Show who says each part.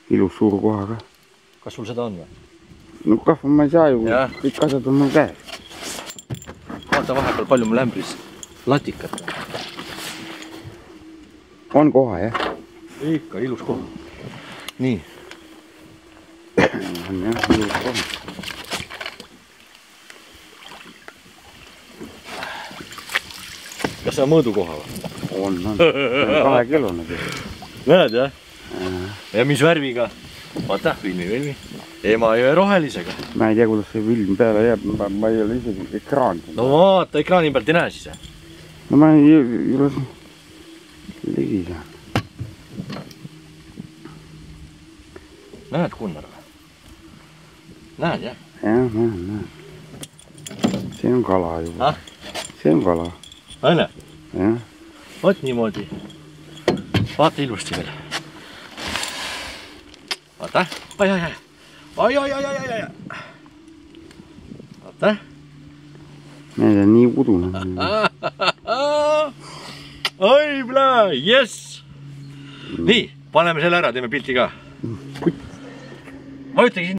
Speaker 1: ilus suur koha ka.
Speaker 2: Kas sul seda on või?
Speaker 1: No kahva ma ei saa ju, kõik asjad on mul käes.
Speaker 2: Vaata vahepeal palju mul ämbris latikat.
Speaker 1: On koha, jah?
Speaker 2: Ikka, ilus koha. Nii.
Speaker 1: On jah, ilus koha.
Speaker 2: Kas see on mõõdukoha või?
Speaker 1: On. 2 kilone.
Speaker 2: Näed, jah? Ja mis värviga? Vaata, filmi. Emajõe rohelisega.
Speaker 1: Ma ei tea, kuidas see film peale jääb. Ma ei ole isegi ekraan.
Speaker 2: No vaata, ekraani pealt ei näe siis.
Speaker 1: No ma ei ole ligi saanud.
Speaker 2: Näed, Gunnar või? Näed, jah?
Speaker 1: Jah, näed. See on kala juba. See on kala.
Speaker 2: Aine?
Speaker 1: Jah.
Speaker 2: Võt niimoodi. Vaata ilusti veel. Vaata. Ai. Vaata.
Speaker 1: Need on nii udune.
Speaker 2: Ai, plää, jess! Nii, paneme selle ära, teeme pilti ka. Vajutagi sinna.